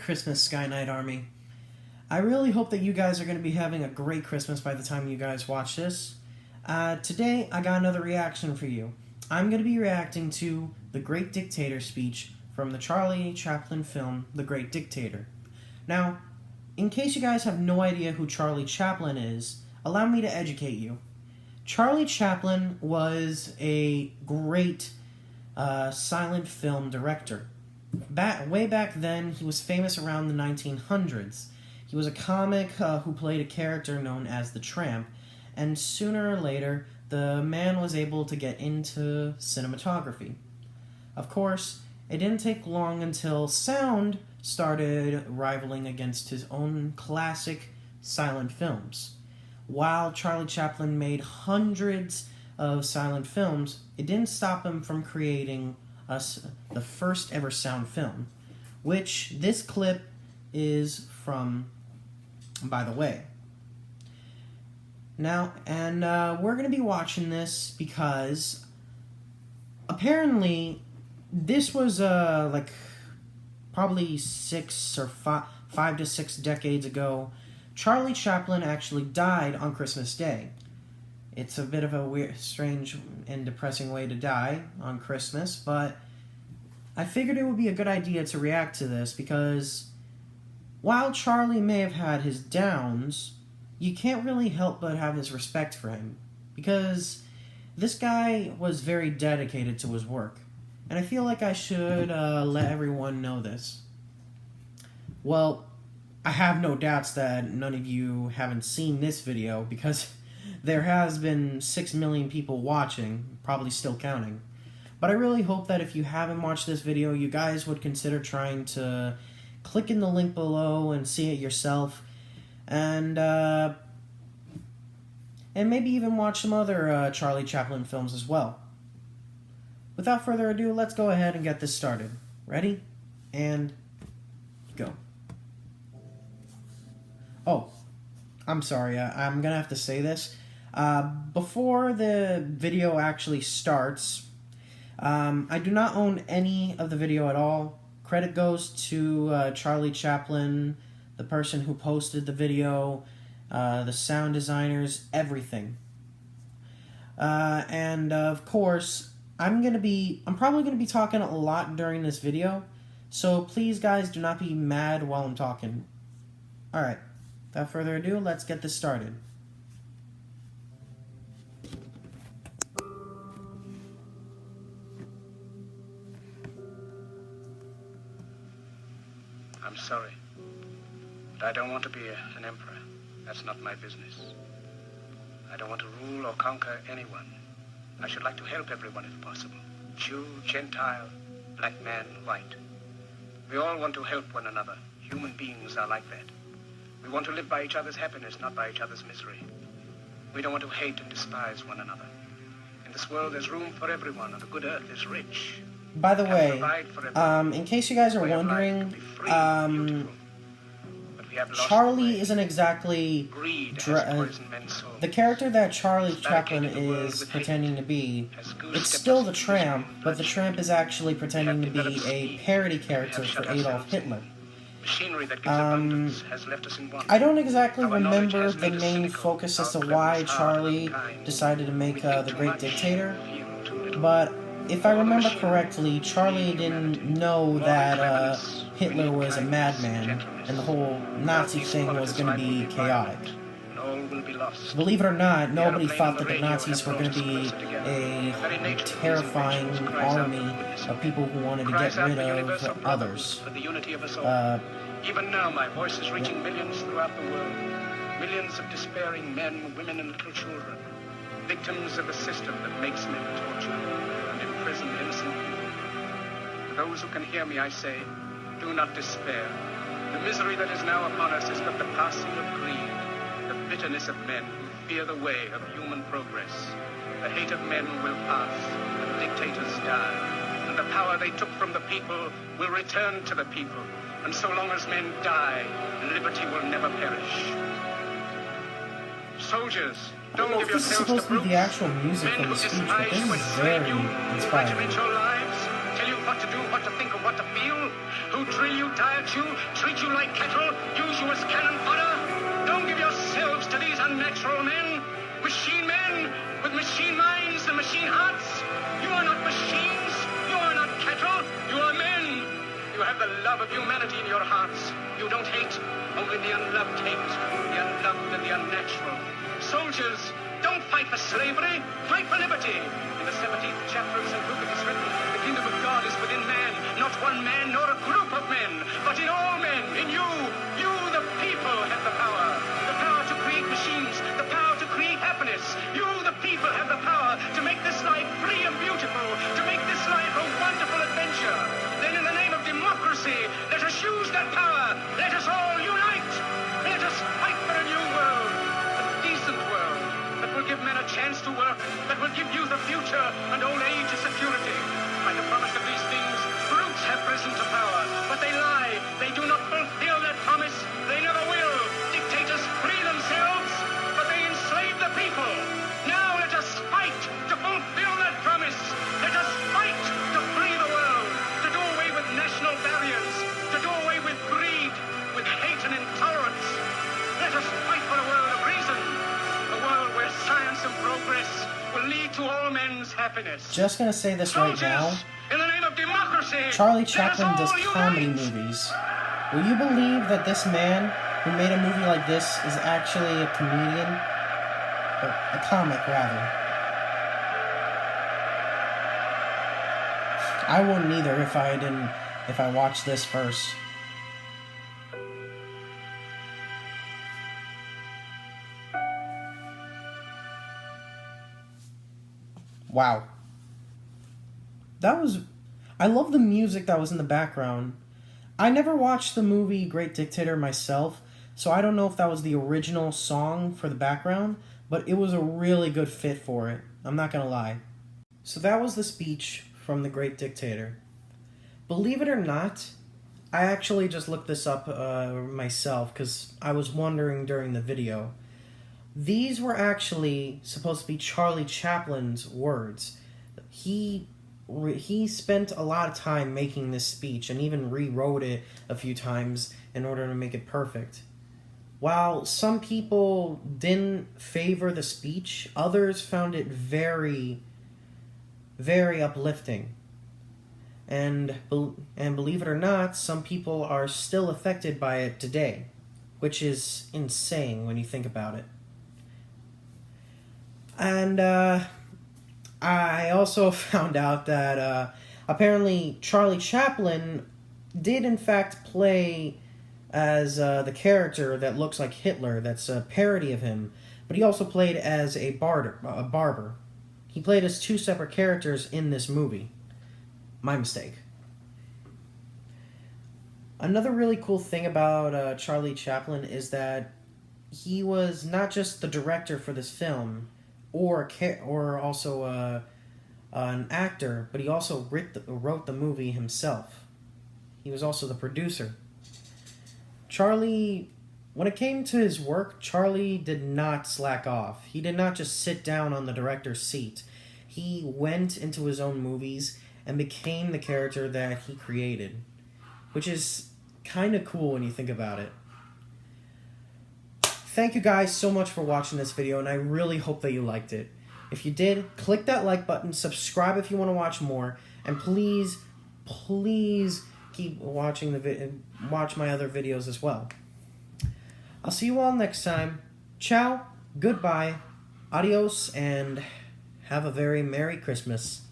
Christmas, Sky Knight Army. I really hope that you guys are going to be having a great Christmas by the time you guys watch this. Today, I got another reaction for you. I'm going to be reacting to The Great Dictator speech from the Charlie Chaplin film, The Great Dictator. Now, in case you guys have no idea who Charlie Chaplin is, allow me to educate you. Charlie Chaplin was a great silent film director. Way back then, he was famous around the 1900s. He was a comic who played a character known as the Tramp, and sooner or later, the man was able to get into cinematography. Of course, it didn't take long until sound started rivaling against his own classic silent films. While Charlie Chaplin made hundreds of silent films, it didn't stop him from creating the first ever sound film, which this clip is from, by the way. Now, and we're going to be watching this because apparently this was like probably 5 to 6 decades ago. Charlie Chaplin actually died on Christmas Day. It's a bit of a weird, strange, and depressing way to die on Christmas, but I figured it would be a good idea to react to this because while Charlie may have had his downs, you can't really help but have his respect for him because this guy was very dedicated to his work, and I feel like I should let everyone know this. Well, I have no doubts that none of you haven't seen this video because there has been 6 million people watching, probably still counting. But I really hope that if you haven't watched this video, you guys would consider trying to click in the link below and see it yourself, and maybe even watch some other Charlie Chaplin films as well. Without further ado, let's go ahead and get this started. Ready? And go. Oh, I'm sorry, I'm gonna have to say this. Before the video actually starts, I do not own any of the video at all. Credit goes to Charlie Chaplin, the person who posted the video, the sound designers, everything. And of course, I'm probably gonna be talking a lot during this video, so please guys do not be mad while I'm talking. Alright, without further ado, let's get this started. I'm sorry, but I don't want to be an emperor. That's not my business. I don't want to rule or conquer anyone. I should like to help everyone if possible. Jew, Gentile, black man, white. We all want to help one another. Human beings are like that. We want to live by each other's happiness, not by each other's misery. We don't want to hate and despise one another. In this world, there's room for everyone, and the good earth is rich. By the way, in case you guys are wondering, Charlie isn't exactly the character that Charlie Chaplin is pretending to be. It's still the Tramp, but the Tramp is actually pretending to be a parody character for Adolf Hitler. I don't exactly remember the main focus as to why Charlie decided to make The Great Dictator, but if I remember correctly, Charlie didn't know that Hitler was a madman, and the whole Nazi thing was going to be chaotic. Believe it or not, nobody thought that the Nazis were going to be a terrifying army of people who wanted to get rid of others. Even now, my voice is reaching millions throughout the world. Millions of despairing men, women, and little children. Victims of a system that makes men torture and imprison innocent people. To those who can hear me, I say, do not despair. The misery that is now upon us is but the passing of greed, the bitterness of men who fear the way of human progress. The hate of men will pass, and dictators die, and the power they took from the people will return to the people. And so long as men die, liberty will never perish. Soldiers, don't give yourselves to brutes. The actual music Men from who the speech, but despise this you is and very slay you, who inspiring. regiment your lives, till you what to do, what to think, and what to feel? Who drill you, diet you, treat you like cattle, use you as cannon fodder? Don't give yourselves to these unnatural men with machine minds and machine hearts. You are not machines. You are not cattle. You are men. You have the love of humanity in your hearts. You don't hate. Only the unloved hate. The unloved and the unnatural. Soldiers, don't fight for slavery. Fight for liberty. In the 17th chapter of St. Luke it is written, the kingdom of God is within man. Not one man nor a group of men, but in all men. In you. You, the people, have the power. The power to create machines. The power to create happiness. You, the people, have the power to make this life free and beautiful. To make this life a wonderful adventure. Then in the name of democracy, let us use that power. Let us all unite. Let us fight for a new world. A decent world that will give men a chance to work, that will give youth a future and old age a security. By the promise of these things, brutes have risen to power, but they lie. They do not fulfill that promise. They never will. Dictators free themselves, but they enslave the people. Now let us fight to fulfill that promise. Let us fight to free the world, to do away with national barriers, to do away with greed, with hate and intolerance. Let us fight for a world of reason, a world where science and progress will lead to all men's happiness. Just gonna say this right now. In the name of democracy, Charlie Chaplin does comedy movies. Will you believe that this man who made a movie like this is actually a comedian? Or a comic, rather. I wouldn't either if I watched this first. Wow. I love the music that was in the background. I never watched the movie Great Dictator myself, so I don't know if that was the original song for the background, but it was a really good fit for it. I'm not gonna lie. So that was the speech from the Great Dictator. Believe it or not, I actually just looked this up myself because I was wondering during the video. These were actually supposed to be Charlie Chaplin's words. He spent a lot of time making this speech and even rewrote it a few times in order to make it perfect. While some people didn't favor the speech, others found it very, very uplifting. And believe it or not, some people are still affected by it today, which is insane when you think about it. And I also found out that apparently Charlie Chaplin did in fact play as the character that looks like Hitler, that's a parody of him, but he also played as a barber. He played as two separate characters in this movie. My mistake. Another really cool thing about Charlie Chaplin is that he was not just the director for this film, or also an actor, but he also wrote the movie himself. He was also the producer. Charlie, when it came to his work, Charlie did not slack off. He did not just sit down on the director's seat. He went into his own movies and became the character that he created, which is kind of cool when you think about it. Thank you guys so much for watching this video, and I really hope that you liked it. If you did, click that like button, subscribe if you want to watch more, and please keep watching watch my other videos as well. I'll see you all next time. Ciao, goodbye, adios, and have a very Merry Christmas.